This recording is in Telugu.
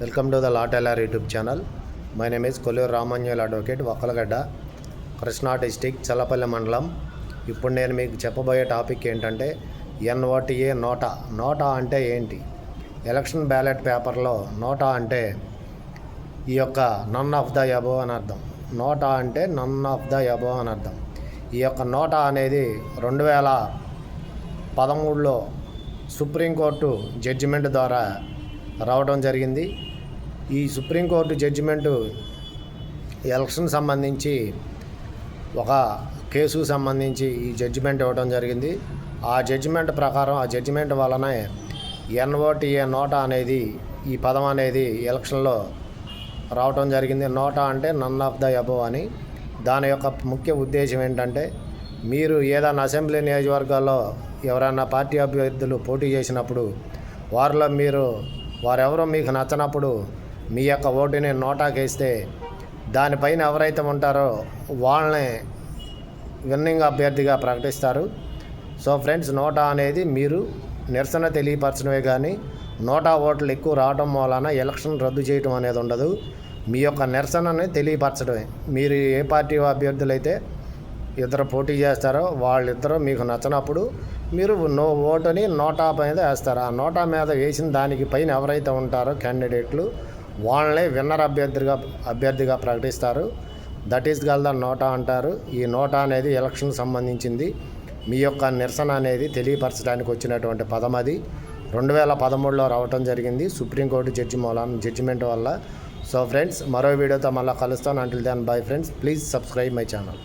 Welcome to the law tailor YouTube channel. My name is Kolluru Ramanjaneyulu advocate, Vakkalagadda, Krishna district, Challapalli మండలం. ఇప్పుడు నేను మీకు చెప్పబోయే టాపిక్ ఏంటంటే ఎన్ఓటిఏ నోటా. నోటా అంటే ఏంటి? ఎలక్షన్ బ్యాలెట్ పేపర్లో నోటా అంటే ఈ యొక్క నన్ ఆఫ్ ద అబోవ్ అని అర్థం. నోటా అంటే నన్ ఆఫ్ ద అబోవ్ అని అర్థం. ఈ యొక్క నోటా అనేది 2013లో సుప్రీంకోర్టు జడ్జిమెంట్ ద్వారా రావడం జరిగింది. ఈ సుప్రీంకోర్టు జడ్జిమెంటు ఎలక్షన్ సంబంధించి ఒక కేసుకు సంబంధించి ఈ జడ్జిమెంట్ ఇవ్వడం జరిగింది. ఆ జడ్జిమెంట్ ప్రకారం, ఆ జడ్జిమెంట్ వలనే ఎన్ఓటిఏ నోటా అనేది, ఈ పదం అనేది ఎలక్షన్లో రావటం జరిగింది. నోటా అంటే నన్ ఆఫ్ ద అబోవ్ అని. దాని యొక్క ముఖ్య ఉద్దేశం ఏంటంటే, మీరు ఏదైనా అసెంబ్లీ నియోజకవర్గాల్లో ఎవరైనా పార్టీ అభ్యర్థులు పోటీ చేసినప్పుడు వారెవరో మీకు నచ్చనప్పుడు మీ యొక్క ఓటుని నోటాకి వేస్తే దానిపైన ఎవరైతే ఉంటారో వాళ్ళని విన్నింగ్ అభ్యర్థిగా ప్రకటిస్తారు. సో ఫ్రెండ్స్, నోటా అనేది మీరు నిరసన తెలియపరచడమే కానీ నోటా ఓట్లు ఎక్కువ రావడం వలన ఎలక్షన్ రద్దు చేయడం అనేది ఉండదు. మీ యొక్క నిరసనని తెలియపరచడమే. మీరు ఏ పార్టీ అభ్యర్థులైతే ఇద్దరు పోటీ చేస్తారో వాళ్ళిద్దరూ మీకు నచ్చినప్పుడు మీరు ఓటుని నోటా మీద వేస్తారు. ఆ నోటా మీద వేసిన దానికి పైన ఎవరైతే ఉంటారో క్యాండిడేట్లు వాళ్ళనే విన్నర్ అభ్యర్థిగా ప్రకటిస్తారు. దట్ ఈస్ కాల్డ్ ద నోటా అంటారు. ఈ నోటా అనేది ఎలక్షన్ సంబంధించింది. మీ యొక్క నిరసన అనేది తెలియపరచడానికి వచ్చినటువంటి పదం అది. 2013లో రావటం జరిగింది సుప్రీంకోర్టు జడ్జిమెంట్ వల్ల. సో ఫ్రెండ్స్, మరో వీడియోతో మళ్ళీ కలుస్తాను. Until then bye friends, please subscribe my channel.